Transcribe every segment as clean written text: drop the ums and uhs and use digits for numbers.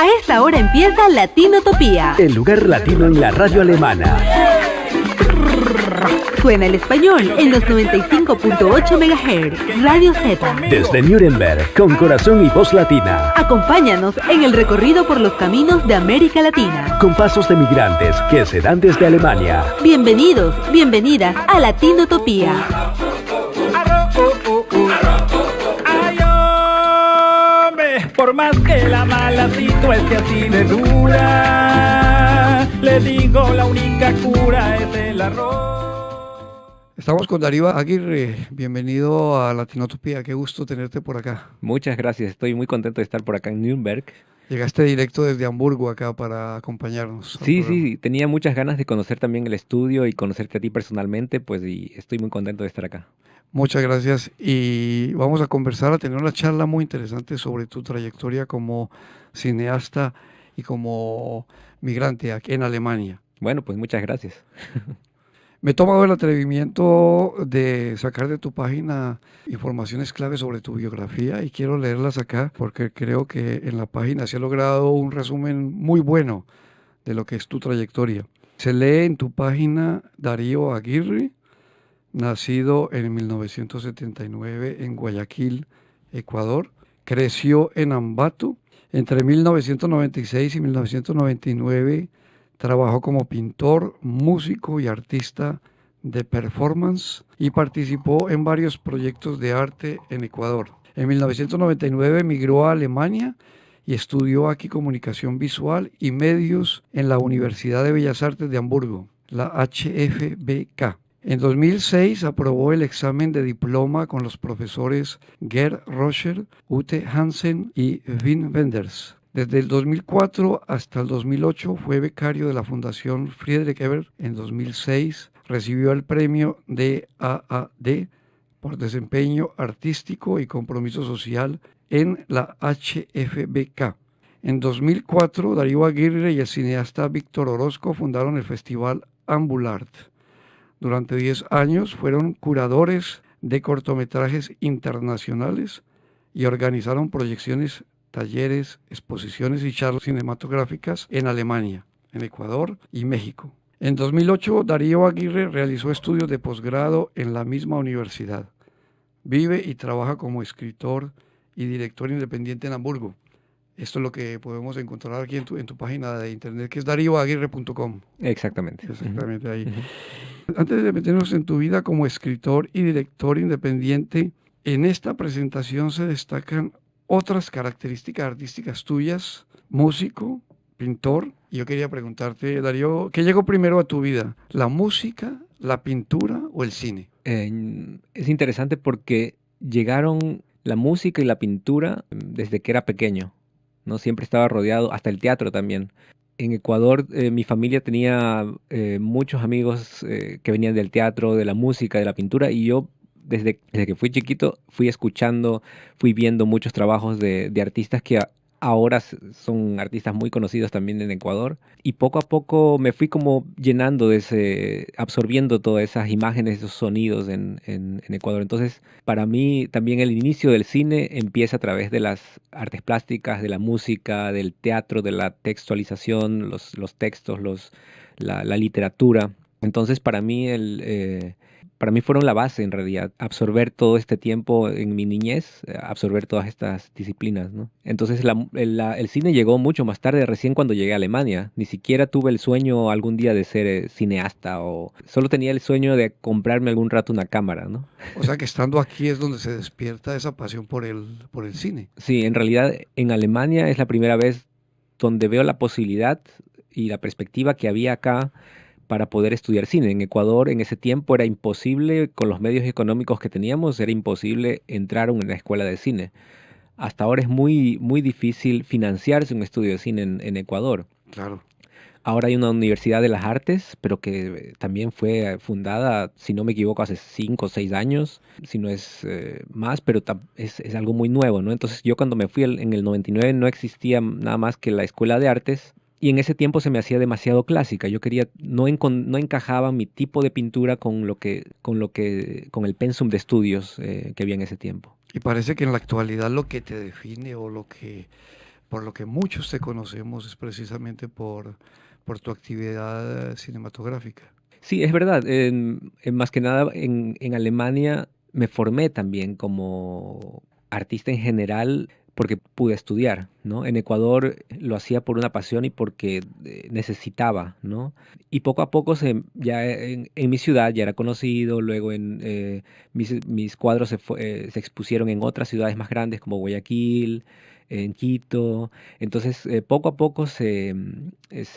A esta hora empieza Latinotopía, el lugar latino en la radio alemana. Suena el español en los 95.8 MHz, Radio Z. Desde Nuremberg, con corazón y voz latina. Acompáñanos en el recorrido por los caminos de América Latina. Con pasos de migrantes que se dan desde Alemania. Bienvenidos, bienvenidas a Latinotopía. Por más que la mala situación así de dura, le digo la única cura es el arroz. Estamos con Darío Aguirre, bienvenido a Latinotopía, qué gusto tenerte por acá. Muchas gracias, estoy muy contento de estar por acá en Nuremberg. Llegaste directo desde Hamburgo acá para acompañarnos. Sí, tenía muchas ganas de conocer también el estudio y conocerte a ti personalmente, pues y estoy muy contento de estar acá. Muchas gracias y vamos a conversar, a tener una charla muy interesante sobre tu trayectoria como cineasta y como migrante aquí en Alemania. Bueno, pues muchas gracias. Me he tomado el atrevimiento de sacar de tu página informaciones clave sobre tu biografía y quiero leerlas acá porque creo que en la página se ha logrado un resumen muy bueno de lo que es tu trayectoria. Se lee en tu página Darío Aguirre, nacido en 1979 en Guayaquil, Ecuador. Creció en Ambato. Entre 1996 y 1999 trabajó como pintor, músico y artista de performance y participó en varios proyectos de arte en Ecuador. En 1999 emigró a Alemania y estudió aquí comunicación visual y medios en la Universidad de Bellas Artes de Hamburgo, la HFBK. En 2006 aprobó el examen de diploma con los profesores Gerd Roscher, Ute Hansen y Wim Wenders. Desde el 2004 hasta el 2008 fue becario de la Fundación Friedrich Ebert. En 2006 recibió el premio DAAD por desempeño artístico y compromiso social en la HFBK. En 2004 Darío Aguirre y el cineasta Víctor Orozco fundaron el festival Ambulart. Durante 10 años fueron curadores de cortometrajes internacionales y organizaron proyecciones, talleres, exposiciones y charlas cinematográficas en Alemania, en Ecuador y México. En 2008, Darío Aguirre realizó estudios de posgrado en la misma universidad. Vive y trabaja como escritor y director independiente en Hamburgo. Esto es lo que podemos encontrar aquí en tu página de internet, que es darioaguirre.com. Exactamente. Exactamente ahí. Antes de meternos en tu vida como escritor y director independiente, en esta presentación se destacan otras características artísticas tuyas, músico, pintor. Y yo quería preguntarte, Darío, ¿qué llegó primero a tu vida? ¿La música, la pintura o el cine? Es interesante porque llegaron la música y la pintura desde que era pequeño, ¿no? Siempre estaba rodeado, hasta el teatro también. En Ecuador, mi familia tenía muchos amigos que venían del teatro, de la música, de la pintura, y yo desde que fui chiquito fui escuchando, fui viendo muchos trabajos de artistas que ahora son artistas muy conocidos también en Ecuador, y poco a poco me fui como llenando absorbiendo todas esas imágenes, esos sonidos en Ecuador. Entonces, para mí también el inicio del cine empieza a través de las artes plásticas, de la música, del teatro, de la textualización, los textos, la literatura. Entonces, para mí fueron la base en realidad, absorber todo este tiempo en mi niñez, absorber todas estas disciplinas, ¿no? Entonces el cine llegó mucho más tarde, recién cuando llegué a Alemania. Ni siquiera tuve el sueño algún día de ser cineasta, o solo tenía el sueño de comprarme algún rato una cámara, ¿no? O sea que estando aquí es donde se despierta esa pasión por el cine. Sí, en realidad en Alemania es la primera vez donde veo la posibilidad y la perspectiva que había acá para poder estudiar cine. En Ecuador en ese tiempo era imposible, con los medios económicos que teníamos, era imposible entrar a una escuela de cine. Hasta ahora es muy, muy difícil financiarse un estudio de cine en Ecuador. Claro. Ahora hay una Universidad de las Artes, pero que también fue fundada, si no me equivoco, hace 5 o 6 años, si no es más, pero es algo muy nuevo, ¿no? Entonces yo cuando me fui en el 99 no existía nada más que la Escuela de Artes. Y en ese tiempo se me hacía demasiado clásica. Yo quería, no encajaba mi tipo de pintura con el pensum de estudios que había en ese tiempo. Y parece que en la actualidad lo que te define o lo que por lo que muchos te conocemos es precisamente por tu actividad cinematográfica. Sí, es verdad. Más que nada en Alemania me formé también como artista en general porque pude estudiar, ¿no? En Ecuador lo hacía por una pasión y porque necesitaba, ¿no? Y poco a poco ya en mi ciudad ya era conocido, luego mis cuadros se expusieron en otras ciudades más grandes como Guayaquil, en Quito. Entonces, poco a poco se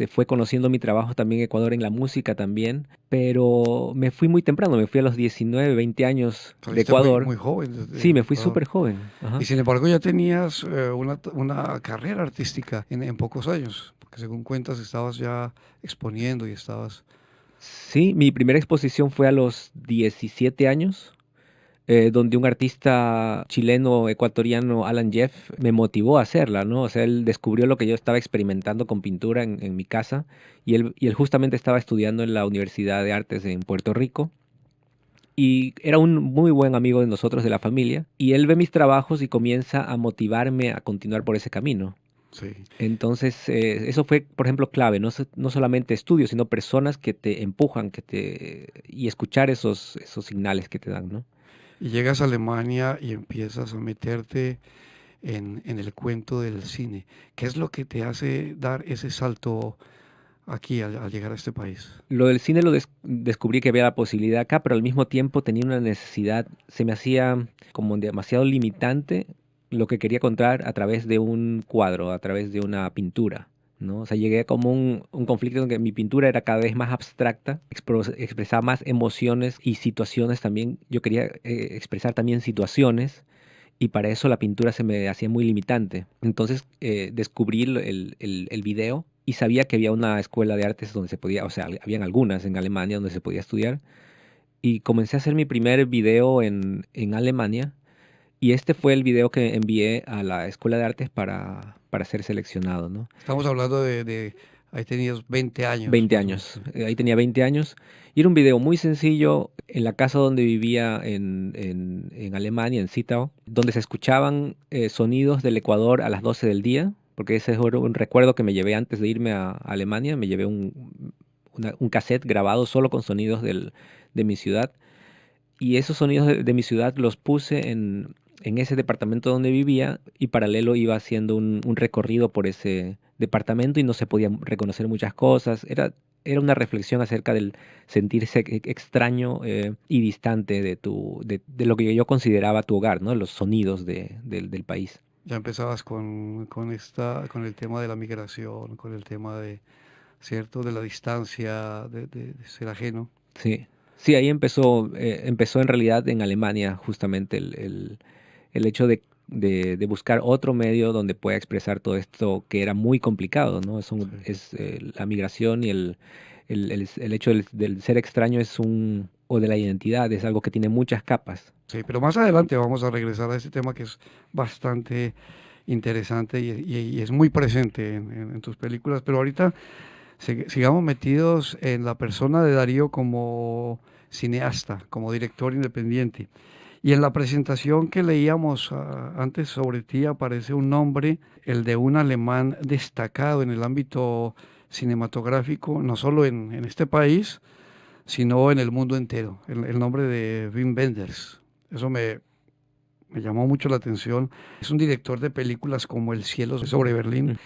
fue conociendo mi trabajo también en Ecuador en la música también, pero me fui muy temprano, me fui a los 19, 20 años de Saliste Ecuador. muy joven Sí, de me fui Ecuador. súper joven. Ajá. Y sin embargo ya tenías una carrera artística en pocos años, porque según cuentas estabas ya exponiendo y estabas... Sí, mi primera exposición fue a los 17 años, donde un artista chileno ecuatoriano, Alan Jeff, me motivó a hacerla, ¿no? O sea, él descubrió lo que yo estaba experimentando con pintura en mi casa y él justamente estaba estudiando en la Universidad de Artes en Puerto Rico. Y era un muy buen amigo de nosotros, de la familia, y él ve mis trabajos y comienza a motivarme a continuar por ese camino. Sí. Entonces, eso fue, por ejemplo, clave, no solamente estudios, sino personas que te empujan, y escuchar esos signales que te dan, ¿no? Y llegas a Alemania y empiezas a meterte en el cuento del cine. ¿Qué es lo que te hace dar ese salto aquí al llegar a este país? Lo del cine descubrí que había la posibilidad acá, pero al mismo tiempo tenía una necesidad, se me hacía como demasiado limitante lo que quería contar a través de un cuadro, a través de una pintura, ¿no? O sea, llegué como un conflicto en que mi pintura era cada vez más abstracta, expresaba más emociones y situaciones también. Yo quería expresar también situaciones y para eso la pintura se me hacía muy limitante. Entonces descubrí el video y sabía que había una escuela de artes donde se podía, o sea, habían algunas en Alemania donde se podía estudiar. Y comencé a hacer mi primer video en Alemania. Y este fue el video que envié a la escuela de artes para ser seleccionado, ¿no? Estamos hablando ahí tenías 20 años. 20 más o menos. años. Ahí tenía 20 años. Y era un video muy sencillo en la casa donde vivía en Alemania, en Zittau, donde se escuchaban sonidos del Ecuador a las 12 del día, porque ese es un recuerdo que me llevé antes de irme a Alemania. Me llevé un cassette grabado solo con sonidos de mi ciudad. Y esos sonidos de mi ciudad los puse en ese departamento donde vivía y paralelo iba haciendo un recorrido por ese departamento y no se podían reconocer muchas cosas. Era una reflexión acerca del sentirse extraño y distante de lo que yo consideraba tu hogar, ¿no? Los sonidos del país. Ya empezabas con el tema de la migración, con el tema ¿cierto? De la distancia, de ser ajeno. Sí, sí, ahí empezó en realidad en Alemania justamente el hecho de buscar otro medio donde pueda expresar todo esto que era muy complicado, ¿no? La migración y el hecho del ser extraño o de la identidad es algo que tiene muchas capas. Sí, pero más adelante vamos a regresar a ese tema que es bastante interesante y es muy presente en tus películas, pero ahorita sigamos metidos en la persona de Darío como cineasta, como director independiente. Y en la presentación que leíamos antes sobre ti aparece un nombre, el de un alemán destacado en el ámbito cinematográfico, no solo en este país, sino en el mundo entero, el nombre de Wim Wenders. Eso me llamó mucho la atención. Es un director de películas como El cielo sobre Berlín,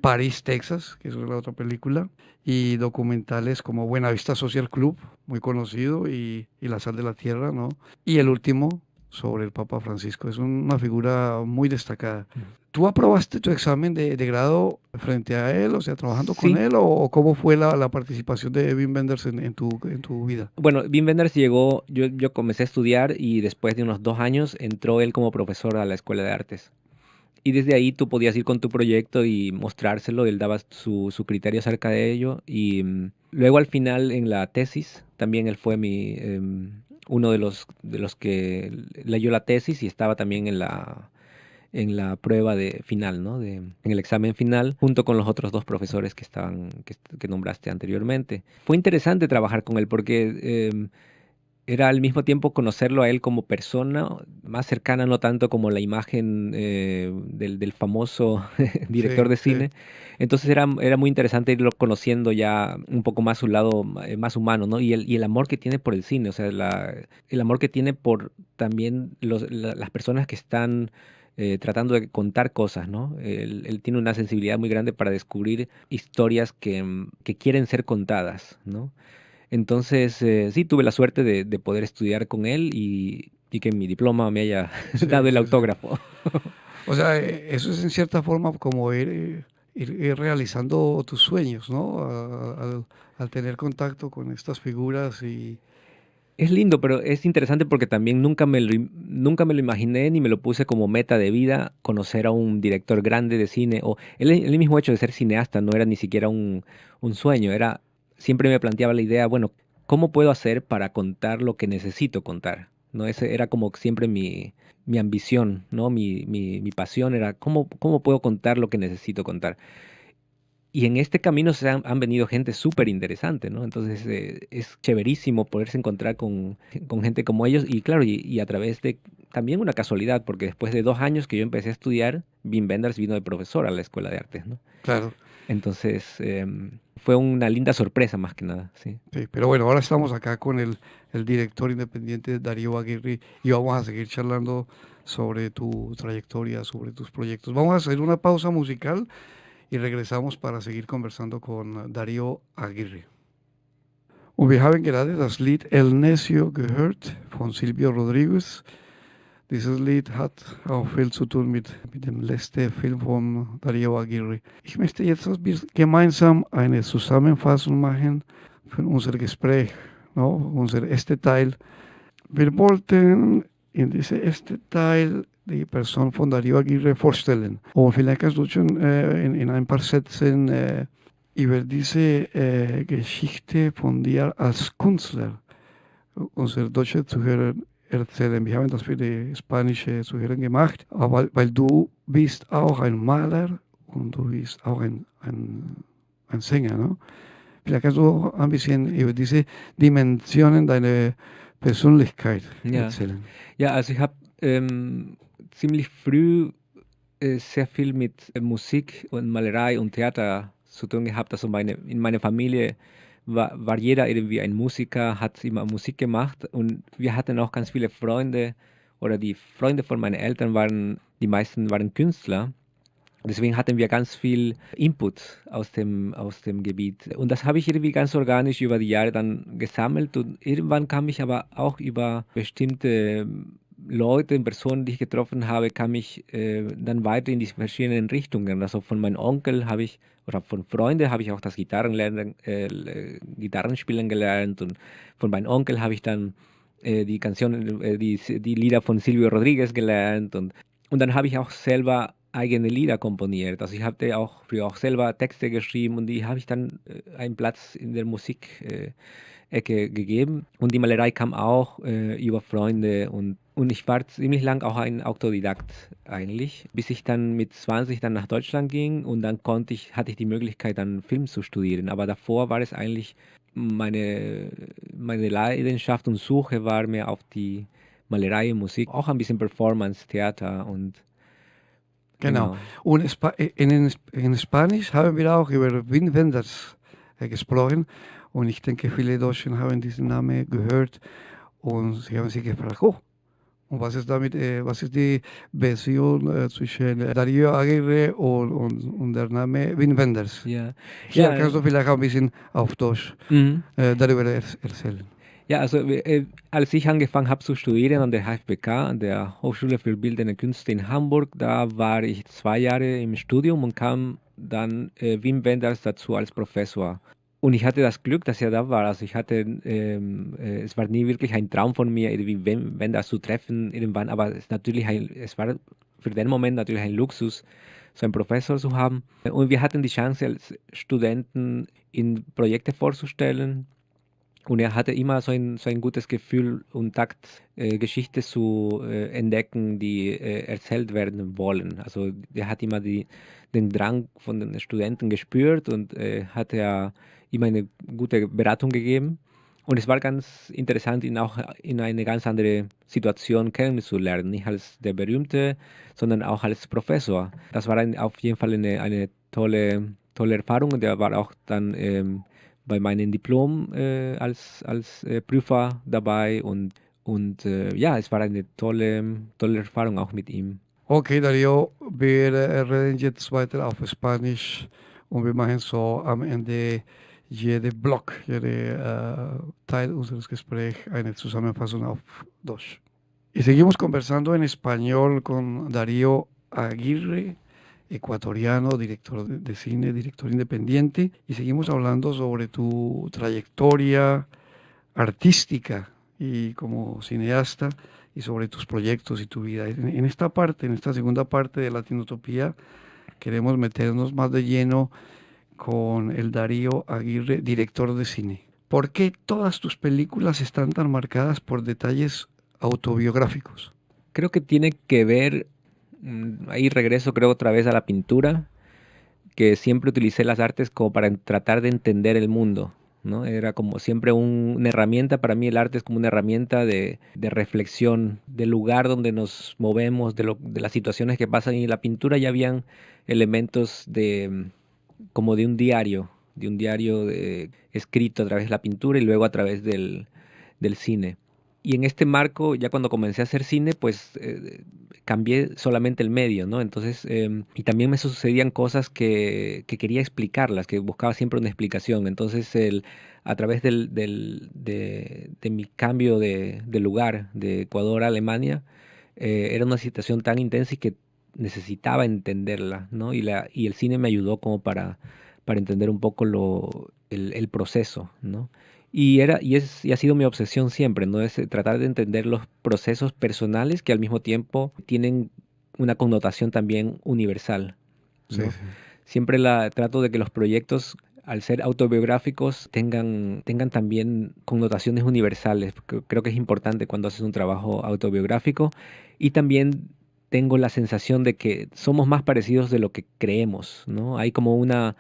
París, Texas, que es la otra película, y documentales como Buenavista Social Club, muy conocido, y La sal de la tierra, ¿no? Y el último, sobre el Papa Francisco. Es una figura muy destacada. ¿Tú aprobaste tu examen de grado frente a él, o sea, trabajando con Sí. él, o cómo fue la participación de Wim Wenders en tu vida? Bueno, Wim Wenders llegó, yo comencé a estudiar y después de unos 2 años entró él como profesor a la Escuela de Artes. Y desde ahí tú podías ir con tu proyecto y mostrárselo, él daba su criterio acerca de ello. Y luego al final en la tesis, también él fue uno de los que leyó la tesis y estaba también en la prueba final, ¿no? En el examen final, junto con los otros 2 profesores que nombraste anteriormente. Fue interesante trabajar con él porque era al mismo tiempo conocerlo a él como persona, más cercana, no tanto como la imagen del famoso director Sí, de sí. cine. Entonces era muy interesante irlo conociendo ya un poco más su lado más humano, ¿no? Y el amor que tiene por el cine, o sea, el amor que tiene por también las personas que están tratando de contar cosas, ¿no? Él tiene una sensibilidad muy grande para descubrir historias que quieren ser contadas, ¿no? Entonces, sí, tuve la suerte de poder estudiar con él y que mi diploma me haya dado Sí, el sí, sí. autógrafo. O sea, eso es en cierta forma como ir realizando tus sueños, ¿no? Al tener contacto con estas figuras y Es lindo, pero es interesante porque también nunca me lo imaginé ni me lo puse como meta de vida conocer a un director grande de cine. O el mismo hecho de ser cineasta no era ni siquiera un sueño, siempre me planteaba la idea, bueno, ¿cómo puedo hacer para contar lo que necesito contar? ¿No? Ese era como siempre mi ambición, ¿no? Mi pasión era cómo puedo contar lo que necesito contar. Y en este camino han venido gente súper interesante, ¿no? Entonces es chéverísimo poderse encontrar con gente como ellos y claro, y a través de también una casualidad, porque después de 2 años que yo empecé a estudiar, Wim Wenders vino de profesor a la Escuela de Artes, ¿no? claro, Entonces fue una linda sorpresa más que nada, sí. sí. Pero bueno, ahora estamos acá con el director independiente Darío Aguirre y vamos a seguir charlando sobre tu trayectoria, sobre tus proyectos. Vamos a hacer una pausa musical y regresamos para seguir conversando con Darío Aguirre. Und wir haben gerade das Lied El Necio gehört von Silvio Rodríguez. Dieses Lied hat auch viel zu tun mit dem letzten Film von Darío Aguirre. Ich möchte jetzt gemeinsam eine Zusammenfassung machen von unserem Gespräch, no? Unser erster Teil. Wir wollten in diesem ersten Teil die Person von Darío Aguirre vorstellen. Und vielleicht kannst du schon in ein paar Sätzen über diese Geschichte von dir als Künstler unsere deutsche Zuhörer erzählen. Wir haben das für die spanische Zuhörer gemacht, aber weil du bist auch ein Maler und du bist auch ein Sänger, ne? Vielleicht kannst du ein bisschen über diese Dimensionen deiner Persönlichkeit Ja, erzählen. ja, also ich habe ziemlich früh sehr viel mit Musik und Malerei und Theater zu tun gehabt. Also in meiner Familie war jeder irgendwie ein Musiker, hat immer Musik gemacht und wir hatten auch ganz viele Freunde oder die Freunde von meinen Eltern die meisten waren Künstler. Deswegen hatten wir ganz viel Input aus dem Gebiet. Und das habe ich irgendwie ganz organisch über die Jahre dann gesammelt. Und irgendwann kam ich aber auch über bestimmte Leute, Personen, die ich getroffen habe, kam ich dann weiter in die verschiedenen Richtungen. Also von meinem Onkel oder von Freunden habe ich auch das Gitarrenspielen gelernt. Und von meinem Onkel habe ich dann die Lieder von Silvio Rodríguez gelernt. Und dann habe ich auch selber eigene Lieder komponiert. Also ich habe auch früher auch selber Texte geschrieben und die habe ich dann einen Platz in der Musikecke gegeben. Und die Malerei kam auch über Freunde und ich war ziemlich lang auch ein Autodidakt eigentlich, bis ich dann mit 20 dann nach Deutschland ging und dann hatte ich die Möglichkeit dann Film zu studieren. Aber davor war es eigentlich meine Leidenschaft und Suche war mehr auf die Malerei und Musik, auch ein bisschen Performance, Theater und Genau. genau. Und in Spanisch haben wir auch über Wim Wenders gesprochen. Und ich denke, viele Deutschen haben diesen Namen gehört und sie haben sich gefragt, oh, und was ist die Beziehung zwischen Darío Aguirre und der Name Wim Wenders? Ja, Hier ja, kannst du vielleicht ein bisschen auf Deutsch darüber erzählen. ja, also als ich angefangen habe zu studieren an der HFBK, an der Hochschule für Bildende Künste in Hamburg, da war ich 2 Jahre im Studium und kam dann Wim Wenders dazu als Professor. Und ich hatte das Glück, dass er da war. Also es war nie wirklich ein Traum von mir, irgendwie Wim Wenders zu treffen irgendwann, aber es war für den Moment natürlich ein Luxus, so einen Professor zu haben. Und wir hatten die Chance, als Studenten in Projekte vorzustellen. Und er hatte immer so ein gutes Gefühl und Takt, Geschichte zu entdecken, die erzählt werden wollen. Also er hat immer den Drang von den Studenten gespürt und hat er immer eine gute Beratung gegeben. Und es war ganz interessant, ihn auch in eine ganz andere Situation kennenzulernen. Nicht als der Berühmte, sondern auch als Professor. Das war auf jeden Fall eine tolle Erfahrung. Und er war auch dann bei meinem Diplom als Prüfer dabei. Und ja, es war eine tolle Erfahrung auch mit ihm. Okay, Darío, wir reden jetzt weiter auf Spanisch und wir machen so am Ende jede Teil unseres Gesprächs eine Zusammenfassung auf Deutsch. Y seguimos conversando en español con Darío Aguirre, ecuatoriano, director de cine, director independiente, y seguimos hablando sobre tu trayectoria artística y como cineasta y sobre tus proyectos y tu vida. En esta parte, en esta segunda parte de Latinotopía, queremos meternos más de lleno con el Darío Aguirre, director de cine. ¿Por qué todas tus películas están tan marcadas por detalles autobiográficos? Creo que tiene que ver, ahí regreso creo otra vez a la pintura, que siempre utilicé las artes como para tratar de entender el mundo, ¿no? Era como siempre una herramienta, para mí el arte es como una herramienta de reflexión del lugar donde nos movemos, de las situaciones que pasan, y en la pintura ya habían elementos como de un diario escrito a través de la pintura y luego a través del cine. Y en este marco, ya cuando comencé a hacer cine, pues cambié solamente el medio, ¿no? Entonces, y también me sucedían cosas que quería explicarlas, que buscaba siempre una explicación. Entonces, a través de mi cambio de lugar, de Ecuador a Alemania, era una situación tan intensa y que necesitaba entenderla, ¿no? Y el cine me ayudó como para entender un poco el proceso, ¿no? Y ha sido mi obsesión siempre, ¿no? Es tratar de entender los procesos personales que al mismo tiempo tienen una connotación también universal, ¿no? Sí, sí. Siempre trato de que los proyectos, al ser autobiográficos, tengan también connotaciones universales. Creo que es importante cuando haces un trabajo autobiográfico. Y también tengo la sensación de que somos más parecidos de lo que creemos, ¿no? Hay como una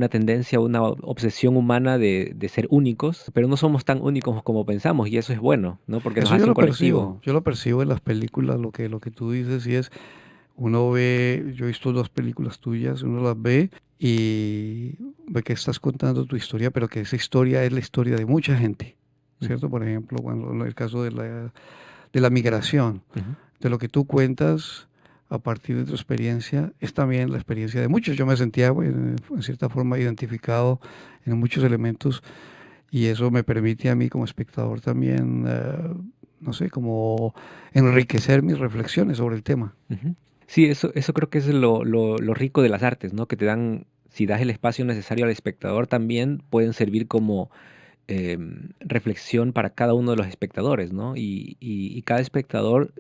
tendencia, una obsesión humana de ser únicos, pero no somos tan únicos como pensamos, y eso es bueno, ¿no? Porque nos Eso hace yo un lo colectivo. percibo, yo lo percibo en las películas, lo que tú dices, y es, uno ve, yo he visto 2 películas tuyas, uno las ve y ve que estás contando tu historia, pero que esa historia es la historia de mucha gente, ¿cierto? Por ejemplo, cuando en el caso de la migración, Ujú. de lo que tú cuentas a partir de tu experiencia, es también la experiencia de muchos. Yo me sentía, en cierta forma, identificado en muchos elementos, y eso me permite a mí como espectador también, no sé, como enriquecer mis reflexiones sobre el tema. Ujú. Sí, eso creo que es lo rico de las artes, ¿no? Que te dan, si das el espacio necesario al espectador, también pueden servir como reflexión para cada uno de los espectadores, ¿no? Y cada espectador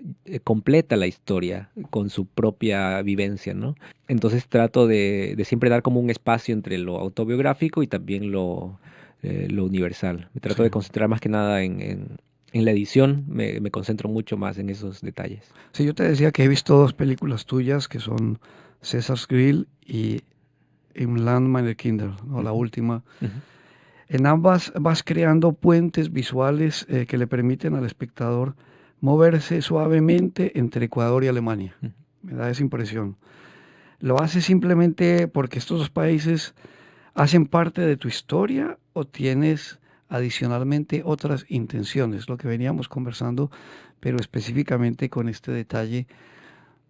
completa la historia con su propia vivencia, ¿no? Entonces trato de siempre dar como un espacio entre lo autobiográfico y también lo universal. Me trato Sí. de concentrar más que nada en la edición, me concentro mucho más en esos detalles. Sí, yo te decía que he visto 2 películas tuyas que son César's Grill y Im Land meiner Kinder, ¿no? La Ujú. última. Ujú. En ambas vas creando puentes visuales que le permiten al espectador moverse suavemente entre Ecuador y Alemania. Ujú. Me da esa impresión. ¿Lo haces simplemente porque estos 2 países hacen parte de tu historia o tienes adicionalmente otras intenciones? Lo que veníamos conversando, pero específicamente con este detalle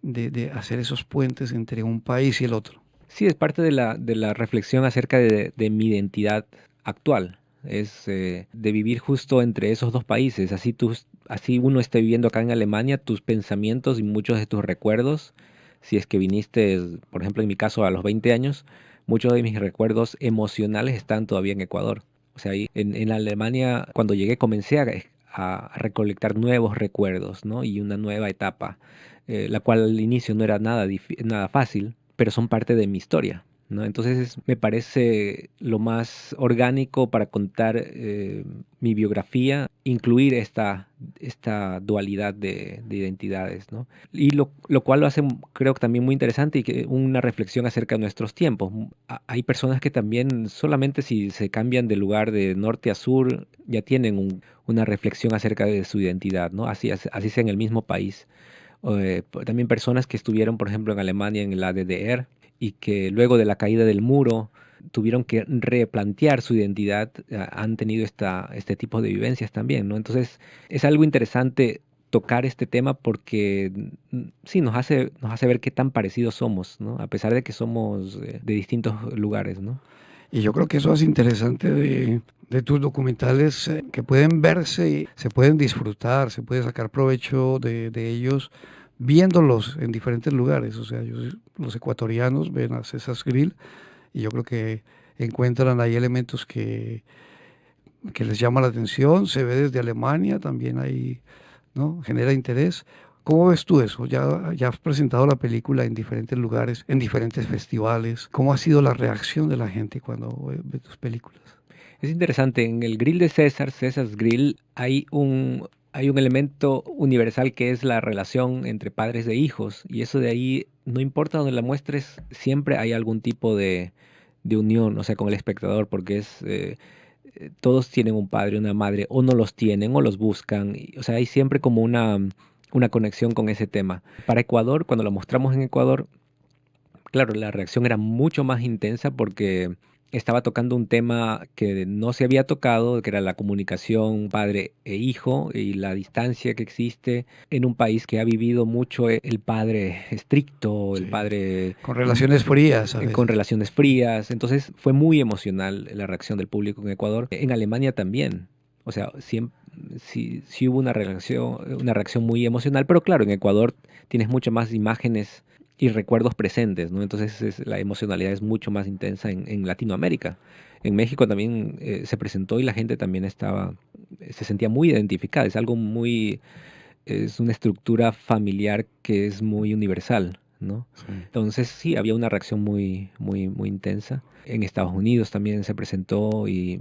de hacer esos puentes entre un país y el otro. Sí, es parte de la reflexión acerca de mi identidad actual. Es de vivir justo entre esos 2 países. Así uno esté viviendo acá en Alemania, tus pensamientos y muchos de tus recuerdos, si es que viniste, por ejemplo, en mi caso a los 20 años, muchos de mis recuerdos emocionales están todavía en Ecuador. O sea, ahí en Alemania, cuando llegué, comencé a recolectar nuevos recuerdos, ¿no? Y una nueva etapa, la cual al inicio no era nada fácil, pero son parte de mi historia, ¿no? Entonces me parece lo más orgánico para contar mi biografía, incluir esta dualidad de identidades, ¿no? Y lo cual lo hace, creo que también muy interesante y que una reflexión acerca de nuestros tiempos. Hay personas que también solamente si se cambian de lugar de norte a sur ya tienen una reflexión acerca de su identidad, ¿no? Así sea en el mismo país. También personas que estuvieron, por ejemplo, en Alemania en la DDR y que luego de la caída del muro tuvieron que replantear su identidad, han tenido este tipo de vivencias también, ¿no? Entonces es algo interesante tocar este tema porque sí, nos hace ver qué tan parecidos somos, ¿no? A pesar de que somos de distintos lugares, ¿no? Y yo creo que eso es interesante de tus documentales, que pueden verse y se pueden disfrutar, se puede sacar provecho de ellos viéndolos en diferentes lugares. O sea, los ecuatorianos ven a César Grill y yo creo que encuentran ahí elementos que les llama la atención. Se ve desde Alemania, también ahí, ¿no? Genera interés. ¿Cómo ves tú eso? Ya has presentado la película en diferentes lugares, en diferentes festivales. ¿Cómo ha sido la reacción de la gente cuando ve tus películas? Es interesante, en el grill de César's Grill, hay un elemento universal que es la relación entre padres e hijos, y eso de ahí, no importa donde la muestres, siempre hay algún tipo de unión, o sea, con el espectador, porque todos tienen un padre, una madre, o no los tienen, o los buscan, o sea, hay siempre como una conexión con ese tema. Para Ecuador, cuando lo mostramos en Ecuador, claro, la reacción era mucho más intensa porque estaba tocando un tema que no se había tocado, que era la comunicación padre e hijo y la distancia que existe en un país que ha vivido mucho el padre estricto, el padre con relaciones frías, con relaciones frías. Entonces fue muy emocional la reacción del público en Ecuador. En Alemania también. O sea, sí hubo una reacción muy emocional, pero claro, en Ecuador tienes muchas más imágenes y recuerdos presentes, ¿no? Entonces la emocionalidad es mucho más intensa en Latinoamérica. En México también se presentó y la gente también se sentía muy identificada. Es una estructura familiar que es muy universal, ¿no? Sí. Entonces sí, había una reacción muy, muy, muy intensa. En Estados Unidos también se presentó y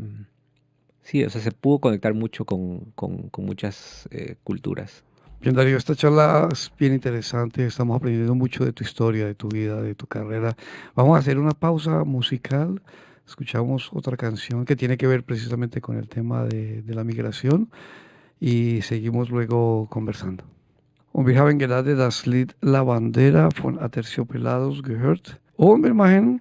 sí, o sea, se pudo conectar mucho con muchas culturas. Bien, Darío, esta charla es bien interesante, estamos aprendiendo mucho de tu historia, de tu vida, de tu carrera. Vamos a hacer una pausa musical, escuchamos otra canción que tiene que ver precisamente con el tema de la migración y seguimos luego conversando. Und wir haben gerade das Lied La Bandera von Aterciopelados gehört. Und wir machen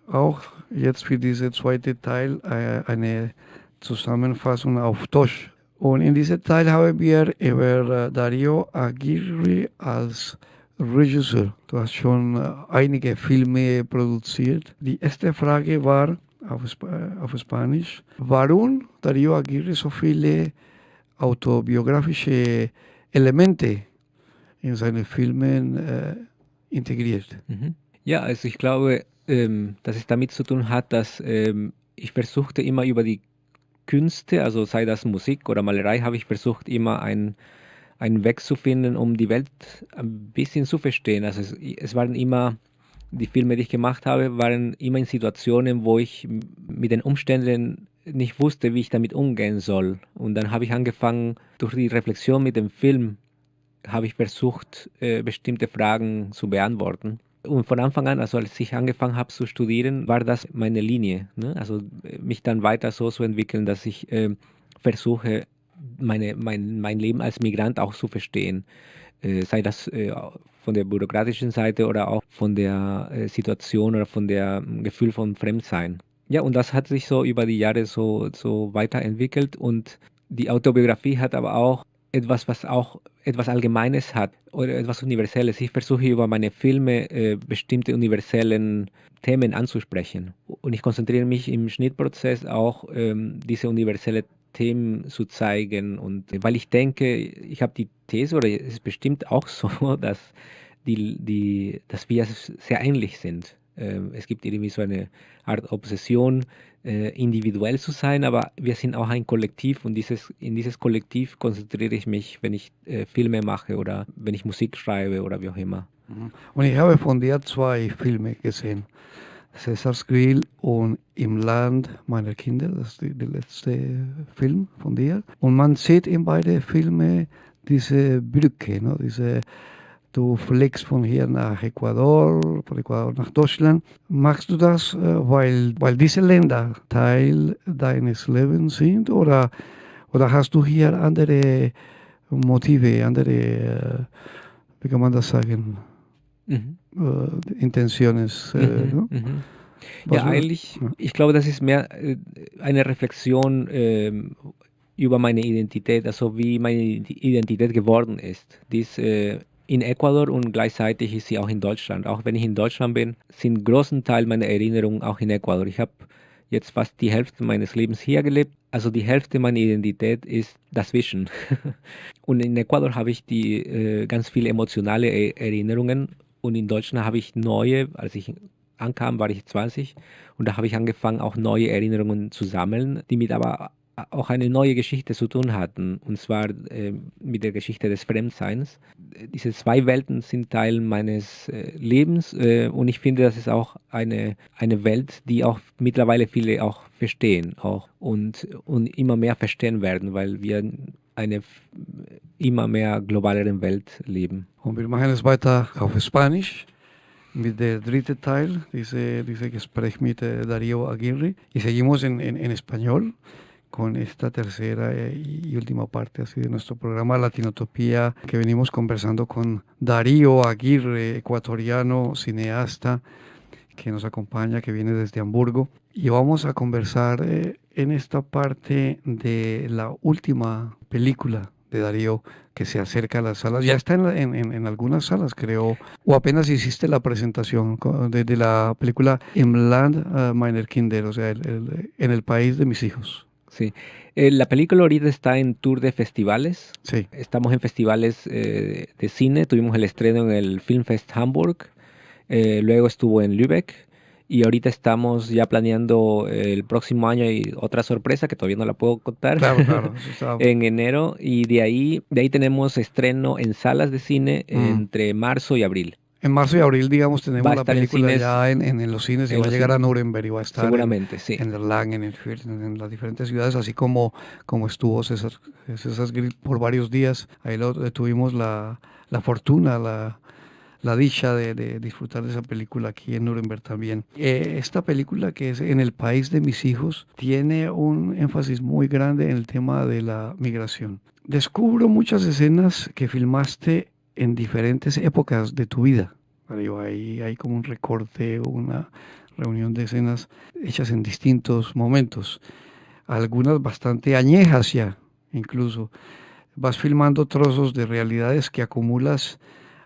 auch jetzt für diesen zweiten Teil eine Zusammenfassung auf Deutsch. Und in diesem Teil haben wir über Darío Aguirre als Regisseur. Du hast schon einige Filme produziert. Die erste Frage war auf Spanisch. Warum Darío Aguirre so viele autobiografische Elemente in seine Filme integriert? Ja, also ich glaube, dass es damit zu tun hat, dass ich versuchte immer über die Künste, also sei das Musik oder Malerei, habe ich versucht, immer einen Weg zu finden, um die Welt ein bisschen zu verstehen. Also es waren immer, die Filme, die ich gemacht habe, waren immer in Situationen, wo ich mit den Umständen nicht wusste, wie ich damit umgehen soll. Und dann habe ich angefangen, durch die Reflexion mit dem Film, habe ich versucht, bestimmte Fragen zu beantworten. Und von Anfang an, also als ich angefangen habe zu studieren, war das meine Linie, ne? Also mich dann weiter so zu entwickeln, dass ich versuche, mein Leben als Migrant auch zu verstehen. Sei das von der bürokratischen Seite oder auch von der Situation oder von dem Gefühl von Fremdsein. Ja, und das hat sich so über die Jahre so weiterentwickelt und die Autobiografie hat aber auch etwas, was auch etwas Allgemeines hat oder etwas Universelles. Ich versuche über meine Filme bestimmte universellen Themen anzusprechen. Und ich konzentriere mich im Schnittprozess auch, diese universelle Themen zu zeigen. Und weil ich denke, ich habe die These, oder es ist bestimmt auch so, dass wir sehr ähnlich sind. Es gibt irgendwie so eine Art Obsession, individuell zu sein, aber wir sind auch ein Kollektiv und in dieses Kollektiv konzentriere ich mich, wenn ich Filme mache oder wenn ich Musik schreibe oder wie auch immer. Und ich habe von dir 2 Filme gesehen. Cäsars Grill und Im Land meiner Kinder, das ist der letzte Film von dir. Und man sieht in beide Filme diese Brücke, ne? Du fliegst von hier nach Ecuador, von Ecuador nach Deutschland. Machst du das, weil diese Länder Teil deines Lebens sind oder hast du hier andere Motive, andere, wie kann man das sagen, Mhm. Intenciones? Ne? Mhm. Was, Ja, eigentlich, ich glaube, das ist mehr eine Reflexion über meine Identität, also wie meine Identität geworden ist. Dies in Ecuador und gleichzeitig ist sie auch in Deutschland. Auch wenn ich in Deutschland bin, sind großen Teil meiner Erinnerungen auch in Ecuador. Ich habe jetzt fast die Hälfte meines Lebens hier gelebt. Also die Hälfte meiner Identität ist dazwischen. Und in Ecuador habe ich die ganz viele emotionale Erinnerungen und in Deutschland habe ich neue, als ich ankam, war ich 20 und da habe ich angefangen, auch neue Erinnerungen zu sammeln, die mit aber auch eine neue Geschichte zu tun hatten, und zwar mit der Geschichte des Fremdseins. Diese zwei Welten sind Teil meines Lebens und ich finde, das ist auch eine Welt, die auch mittlerweile viele auch verstehen auch und immer mehr verstehen werden, weil wir eine immer mehr globaleren Welt leben. Und wir machen es weiter auf Spanisch mit der dritten Teil, diese Gespräch mit Darío Aguirre. Y seguimos en español con esta tercera y última parte así de nuestro programa Latinotopía, que venimos conversando con Darío Aguirre, ecuatoriano, cineasta, que nos acompaña, que viene desde Hamburgo. Y vamos a conversar en esta parte de la última película de Darío que se acerca a las salas. Ya está en algunas salas, creo, o apenas hiciste la presentación de la película Im Land meiner Kinder, o sea, en el país de mis hijos. Sí, la película ahorita está en tour de festivales. Sí. Estamos en festivales de cine. Tuvimos el estreno en el Filmfest Hamburg, luego estuvo en Lübeck y ahorita estamos ya planeando el próximo año y otra sorpresa que todavía no la puedo contar. Claro, eso está... en enero, y de ahí tenemos estreno en salas de cine entre marzo y abril. En marzo y abril, digamos, Va tenemos a la estar en película cines, ya en los cines y en va a los llegar a cines. Nuremberg y va a estar Seguramente, sí. en Erlangen, en Fürth, en las diferentes ciudades, así como estuvo César Grill por varios días. Ahí tuvimos la fortuna, la dicha de disfrutar de esa película aquí en Nuremberg también. Esta película, que es En el país de mis hijos, tiene un énfasis muy grande en el tema de la migración. Descubro muchas escenas que filmaste en diferentes épocas de tu vida. Ahí hay como un recorte, una reunión de escenas hechas en distintos momentos, algunas bastante añejas ya, incluso. Vas filmando trozos de realidades que acumulas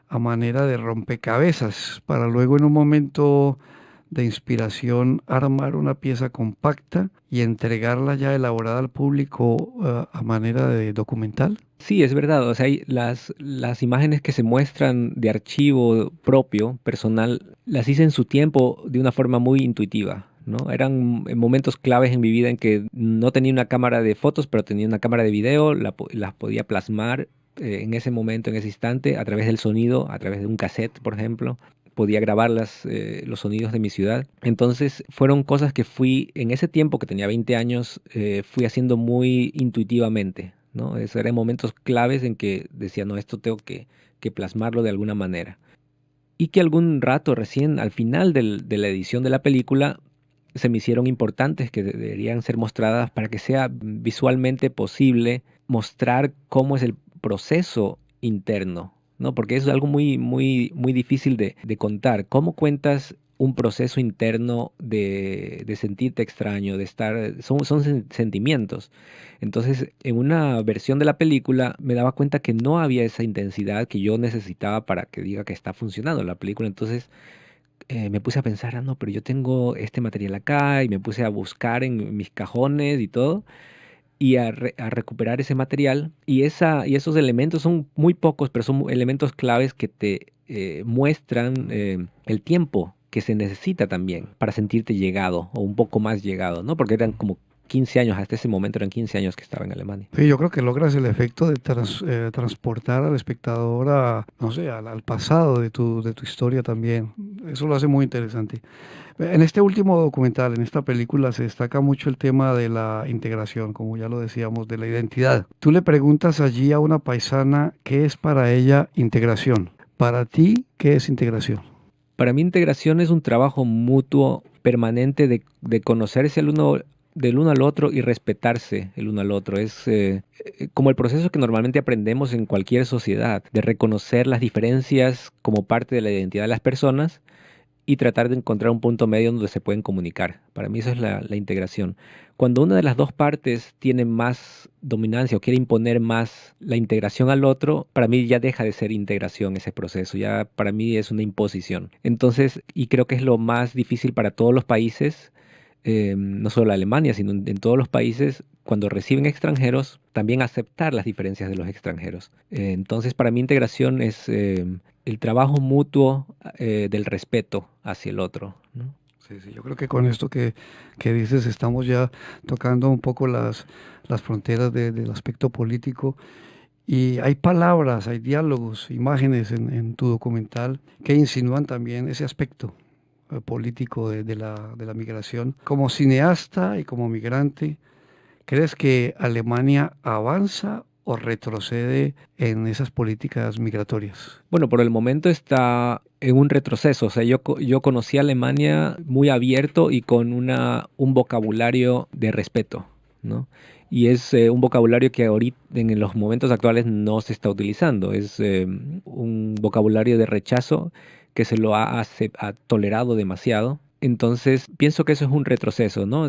a manera de rompecabezas para luego en un momento de inspiración armar una pieza compacta y entregarla ya elaborada al público a manera de documental. Sí, es verdad. O sea, las imágenes que se muestran de archivo propio, personal, las hice en su tiempo de una forma muy intuitiva, ¿no? Eran momentos claves en mi vida en que no tenía una cámara de fotos, pero tenía una cámara de video, las podía plasmar en ese momento, en ese instante, a través del sonido, a través de un cassette, por ejemplo. Podía grabar los sonidos de mi ciudad. Entonces fueron cosas que fui, en ese tiempo que tenía 20 años, fui haciendo muy intuitivamente, ¿no? Esos eran momentos claves en que decía, no, esto tengo que plasmarlo de alguna manera. Y que algún rato recién, al final de la edición de la película, se me hicieron importantes, que deberían ser mostradas para que sea visualmente posible mostrar cómo es el proceso interno, ¿no? Porque eso es algo muy, muy, muy difícil de contar. ¿Cómo cuentas un proceso interno de sentirte extraño, de estar... Son sentimientos. Entonces, en una versión de la película me daba cuenta que no había esa intensidad que yo necesitaba para que diga que está funcionando la película. Entonces, me puse a pensar, no, pero yo tengo este material acá, y me puse a buscar en mis cajones y todo, y a recuperar ese material, y esos elementos son muy pocos, pero son elementos claves que te muestran el tiempo que se necesita también para sentirte llegado o un poco más llegado, ¿no? Porque eran como 15 años, hasta ese momento eran 15 años que estaba en Alemania. Sí, yo creo que logras el efecto de transportar al espectador a, no sé, al pasado de tu historia también. Eso lo hace muy interesante. En este último documental, en esta película, se destaca mucho el tema de la integración, como ya lo decíamos, de la identidad. Tú le preguntas allí a una paisana qué es para ella integración. Para ti, ¿qué es integración? Para mí integración es un trabajo mutuo, permanente de conocerse del uno al otro y respetarse el uno al otro. Es como el proceso que normalmente aprendemos en cualquier sociedad, de reconocer las diferencias como parte de la identidad de las personas y tratar de encontrar un punto medio donde se pueden comunicar. Para mí eso es la integración. Cuando una de las dos partes tiene más dominancia o quiere imponer más la integración al otro, para mí ya deja de ser integración ese proceso, ya para mí es una imposición. Entonces, y creo que es lo más difícil para todos los países, no solo Alemania, sino en todos los países, cuando reciben extranjeros, también aceptar las diferencias de los extranjeros. Entonces, para mí integración es el trabajo mutuo del respeto hacia el otro, ¿no? Sí, sí, yo creo que con esto que dices estamos ya tocando un poco las fronteras del aspecto político y hay palabras, hay diálogos, imágenes en tu documental que insinúan también ese aspecto político de la migración. Como cineasta y como migrante, ¿crees que Alemania avanza o retrocede en esas políticas migratorias? Bueno, por el momento está en un retroceso. O sea, yo conocí a Alemania muy abierto y con un vocabulario de respeto, ¿no? Y es un vocabulario que ahorita, en los momentos actuales, no se está utilizando. Es un vocabulario de rechazo que se lo ha tolerado demasiado. Entonces, pienso que eso es un retroceso, ¿no?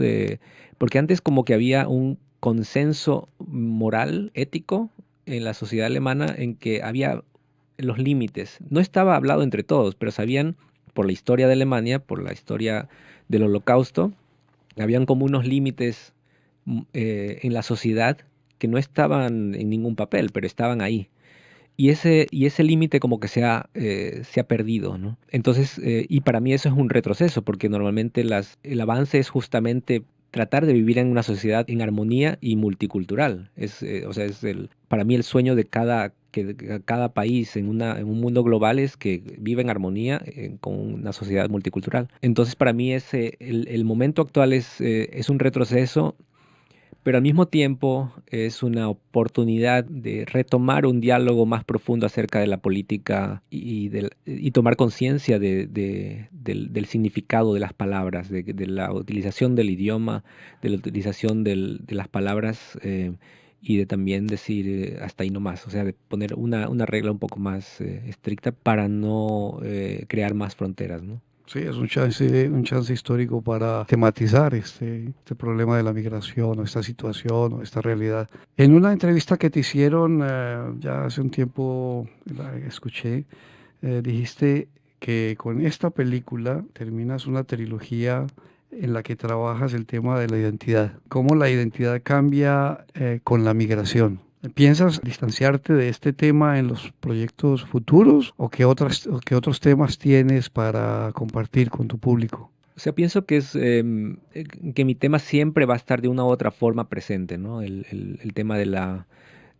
Porque antes como que había un consenso moral, ético, en la sociedad alemana en que había los límites. No estaba hablado entre todos, pero sabían, por la historia de Alemania, por la historia del Holocausto, habían como unos límites en la sociedad que no estaban en ningún papel, pero estaban ahí. Y ese límite como que se ha perdido, ¿no? Entonces, y para mí eso es un retroceso, porque normalmente el avance es justamente tratar de vivir en una sociedad en armonía y multicultural. O sea, para mí el sueño de cada país en un mundo global es que viva en armonía con una sociedad multicultural. Entonces, para mí el momento actual es un retroceso, pero al mismo tiempo es una oportunidad de retomar un diálogo más profundo acerca de la política y tomar conciencia del significado de las palabras, de la utilización del idioma, de la utilización de las palabras y de también decir hasta ahí nomás, o sea, de poner una regla un poco más estricta para no crear más fronteras, ¿no? Sí, es un chance histórico para tematizar este problema de la migración o esta situación o esta realidad. En una entrevista que te hicieron ya hace un tiempo, la escuché, dijiste que con esta película terminas una trilogía en la que trabajas el tema de la identidad. ¿Cómo la identidad cambia con la migración? ¿Piensas distanciarte de este tema en los proyectos futuros o qué otros temas tienes para compartir con tu público? O sea, pienso que que mi tema siempre va a estar de una u otra forma presente, ¿no? El tema de la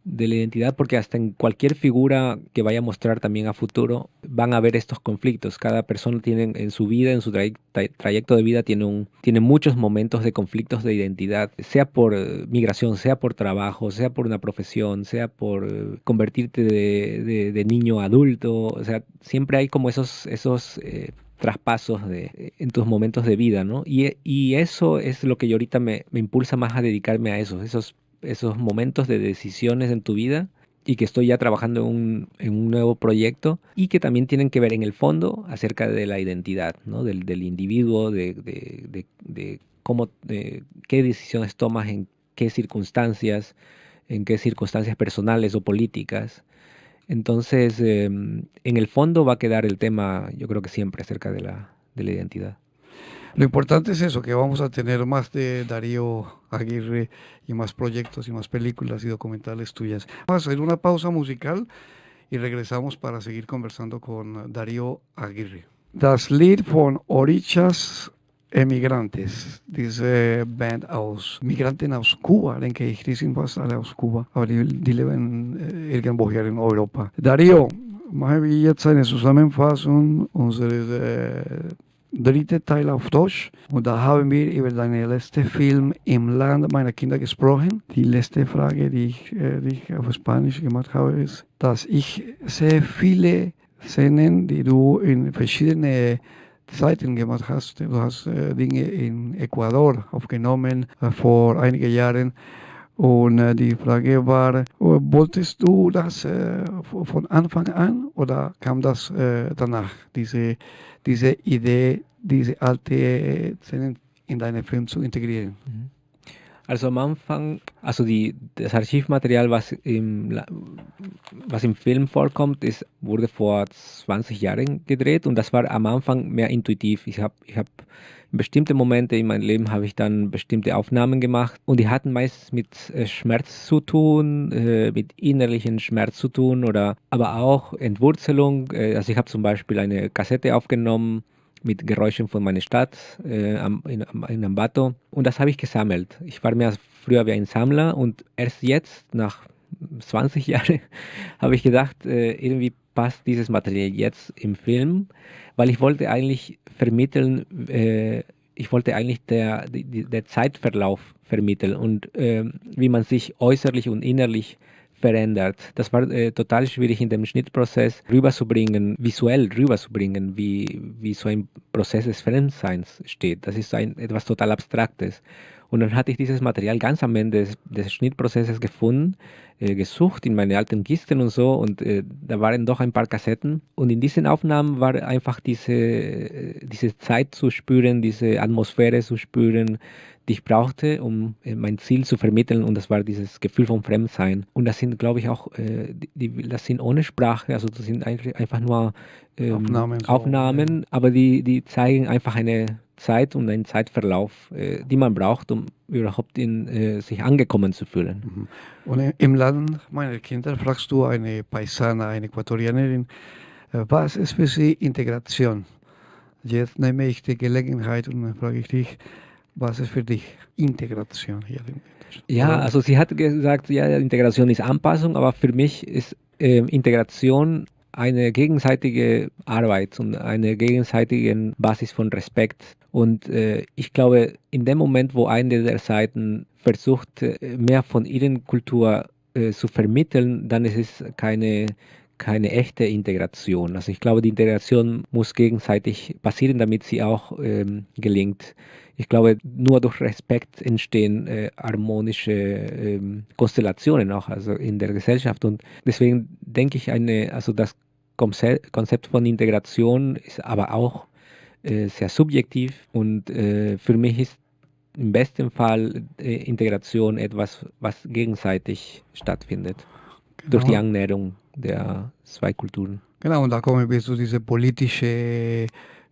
identidad, porque hasta en cualquier figura que vaya a mostrar también a futuro van a haber estos conflictos. Cada persona tiene en su vida, en su trayecto de vida, tiene muchos momentos de conflictos de identidad, sea por migración, sea por trabajo, sea por una profesión, sea por convertirte de niño a adulto. O sea, siempre hay como esos traspasos en tus momentos de vida, ¿no? Y eso es lo que yo ahorita me impulsa más a dedicarme a esos momentos de decisiones en tu vida y que estoy ya trabajando en un nuevo proyecto y que también tienen que ver en el fondo acerca de la identidad, ¿no? Del individuo, de cómo, qué decisiones tomas en qué circunstancias personales o políticas. Entonces, en el fondo va a quedar el tema, yo creo que siempre acerca de la identidad. Lo importante es eso, que vamos a tener más de Darío Aguirre y más proyectos y más películas y documentales tuyas. Vamos a hacer una pausa musical y regresamos para seguir conversando con Darío Aguirre. Das Lied von Orichas Emigrantes, diese Band aus Migranten aus Kuba, denke ich, die sind fast alle aus Kuba, aber die leben irgendwo hier in Europa. Dario, machen wir jetzt eine Zusammenfassung unseres dritte Teil auf Deutsch und da haben wir über deinen letzten Film Im Land meiner Kinder gesprochen. Die letzte Frage, die ich auf Spanisch gemacht habe, ist, dass ich sehr viele Szenen, die du in verschiedene Zeiten gemacht hast. Du hast Dinge in Ecuador aufgenommen vor einigen Jahren. Und die Frage war, wolltest du das von Anfang an oder kam das danach, diese Idee, diese alte Szenen in deinen Film zu integrieren? Also am Anfang, also das Archivmaterial, was im Film vorkommt, wurde vor 20 Jahren gedreht und das war am Anfang mehr intuitiv. Ich hab in bestimmten Momente in meinem Leben habe ich dann bestimmte Aufnahmen gemacht und die hatten meist mit Schmerz zu tun, mit innerlichen Schmerz zu tun oder aber auch Entwurzelung. Also ich habe zum Beispiel eine Kassette aufgenommen mit Geräuschen von meiner Stadt in Ambato und das habe ich gesammelt. Ich war mehr früher wie ein Sammler und erst jetzt, nach 20 Jahren, habe ich gedacht, irgendwie passt dieses Material jetzt im Film, weil ich wollte eigentlich vermitteln, der Zeitverlauf vermitteln und wie man sich äußerlich und innerlich verändert. Das war total schwierig in dem Schnittprozess visuell rüberzubringen, wie so ein Prozess des Fremdseins steht. Das ist etwas total Abstraktes. Und dann hatte ich dieses Material ganz am Ende des Schnittprozesses gefunden, gesucht in meine alten Kisten und so und da waren doch ein paar Kassetten und in diesen Aufnahmen war einfach diese Zeit zu spüren, diese Atmosphäre zu spüren, die ich brauchte, um mein Ziel zu vermitteln und das war dieses Gefühl von Fremdsein. Und das sind, glaube ich, auch, das sind ohne Sprache, also das sind eigentlich einfach nur Aufnahmen, aber die zeigen einfach eine Zeit und einen Zeitverlauf, die man braucht, um überhaupt sich angekommen zu fühlen. Und im Land meiner Kinder fragst du eine Paisana, eine Äquatorianerin, was ist für sie Integration? Jetzt nehme ich die Gelegenheit und dann frage ich dich, was ist für dich Integration hier in Deutschland? Ja, also sie hat gesagt, ja, Integration ist Anpassung, aber für mich ist Integration eine gegenseitige Arbeit und eine gegenseitige Basis von Respekt. Und ich glaube, in dem Moment, wo eine der Seiten versucht, mehr von ihrer Kultur zu vermitteln, dann ist es keine echte Integration. Also ich glaube, die Integration muss gegenseitig passieren, damit sie auch gelingt. Ich glaube, nur durch Respekt entstehen harmonische Konstellationen auch, also in der Gesellschaft. Und deswegen denke ich, das Konzept von Integration ist aber auch sehr subjektiv und für mich ist im besten Fall Integration etwas, was gegenseitig stattfindet, durch die Annäherung der zwei Kulturen. Genau, und da kommen wir zu dieser politischen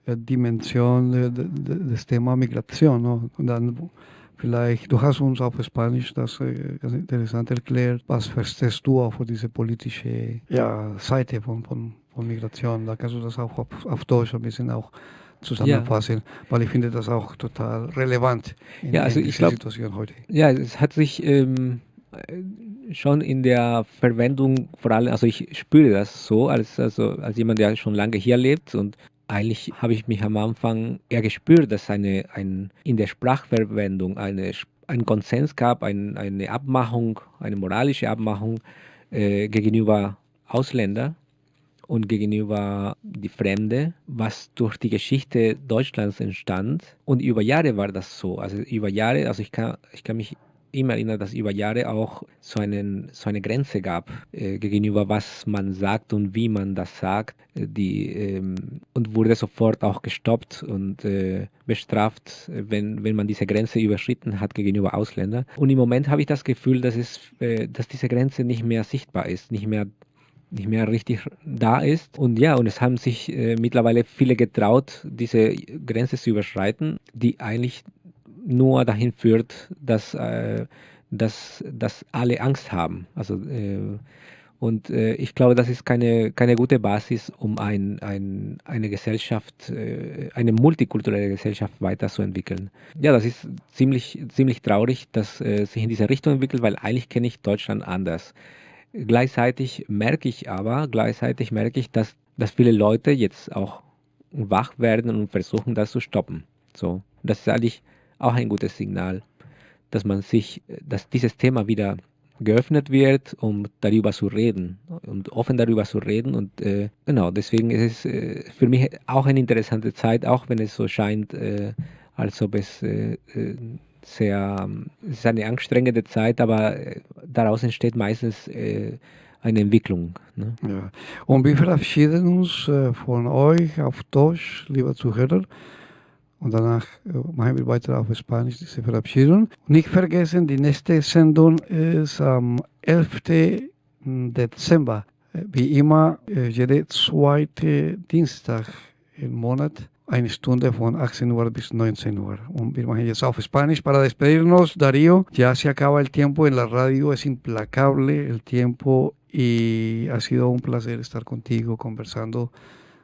Dimension des Thema Migration. No? Und dann vielleicht, du hast uns auf Spanisch das ganz interessant erklärt, was verstehst du auch für diese politische Seite von Migration? Da kannst du das auch auf Deutsch ein bisschen auch zusammenfassen, weil ich finde das auch total relevant in dieser Situation heute. Ja, es hat sich schon in der Verwendung vor allem, also ich spüre das so, als jemand, der schon lange hier lebt und eigentlich habe ich mich am Anfang eher gespürt, dass in der Sprachverwendung ein Konsens gab, eine Abmachung, eine moralische Abmachung gegenüber Ausländern und gegenüber die Fremde, was durch die Geschichte Deutschlands entstand. Und über Jahre war das so. Also über Jahre, also ich kann mich immer erinnern, dass über Jahre auch so eine Grenze gab gegenüber was man sagt und wie man das sagt, und wurde sofort auch gestoppt und bestraft, wenn man diese Grenze überschritten hat gegenüber Ausländern. Und im Moment habe ich das Gefühl, dass diese Grenze nicht mehr sichtbar ist, nicht mehr richtig da ist. Und ja, und es haben sich mittlerweile viele getraut, diese Grenze zu überschreiten, die eigentlich nur dahin führt, dass alle Angst haben. Also Und ich glaube, das ist keine gute Basis, um eine Gesellschaft, eine multikulturelle Gesellschaft weiterzuentwickeln. Ja, das ist ziemlich traurig, dass sich in diese Richtung entwickelt, weil eigentlich kenne ich Deutschland anders. Gleichzeitig merke ich, dass viele Leute jetzt auch wach werden und versuchen, das zu stoppen. So, das ist eigentlich auch ein gutes Signal, dass dieses Thema wieder geöffnet wird, um darüber zu reden und offen darüber zu reden. Und genau, deswegen ist es für mich auch eine interessante Zeit, auch wenn es so scheint, als ob es es ist eine anstrengende Zeit, aber daraus entsteht meistens eine Entwicklung. Ne? Ja. Und wir verabschieden uns von euch auf Deutsch, lieber Zuhörer. Und danach machen wir weiter auf Spanisch diese Verabschiedung. Nicht vergessen, die nächste Sendung ist am 11. Dezember. Wie immer, jede zweite Dienstag im Monat, eine Stunde von 18 Uhr bis 19 Uhr. Und wir machen jetzt auf Spanisch para despedirnos. Darío, ya se acaba el tiempo en la radio, es implacable el tiempo y ha sido un placer estar contigo conversando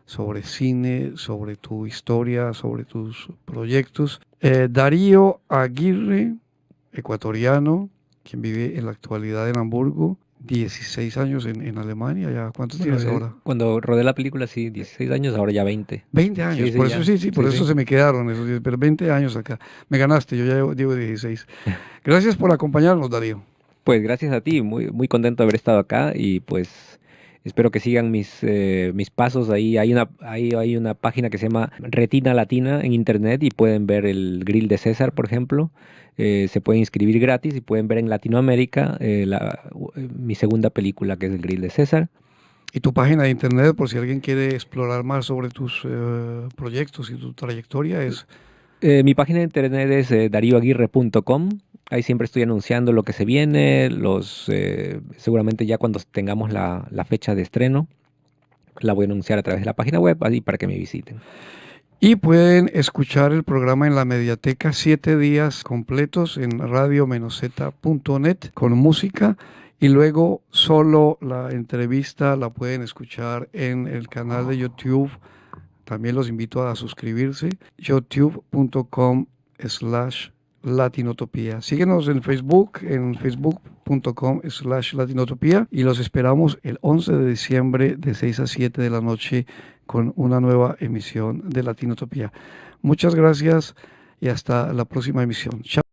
sobre cine, sobre tu historia, sobre tus proyectos. Darío Aguirre, ecuatoriano, quien vive en la actualidad en Hamburgo, 16 años en Alemania. ¿Ya cuántos tienes ahora? Cuando rodé la película, sí, 16 años, ahora ya 20. 20 años, Sí, por ya. eso por Sí, eso sí. se me quedaron esos 10, pero 20 años acá. Me ganaste, yo ya llevo 16. Gracias por acompañarnos, Darío. Pues gracias a ti, muy contento de haber estado acá y pues espero que sigan mis pasos. Ahí hay una página que se llama Retina Latina en internet y pueden ver el Grill de César, por ejemplo. Se pueden inscribir gratis y pueden ver en Latinoamérica mi segunda película, que es el Grill de César. Y tu página de internet, por si alguien quiere explorar más sobre tus proyectos y tu trayectoria, es... Mi página de internet es darioaguirre.com. Ahí siempre estoy anunciando lo que se viene, seguramente ya cuando tengamos la fecha de estreno, la voy a anunciar a través de la página web, así para que me visiten. Y pueden escuchar el programa en la Mediateca 7 días completos en radio-z.net con música. Y luego solo la entrevista la pueden escuchar en el canal de YouTube. También los invito a suscribirse, youtube.com/Latinotopía. Síguenos en Facebook, en facebook.com/Latinotopía, y los esperamos el 11 de diciembre de 6 a 7 de la noche con una nueva emisión de Latinotopía. Muchas gracias y hasta la próxima emisión. Chao.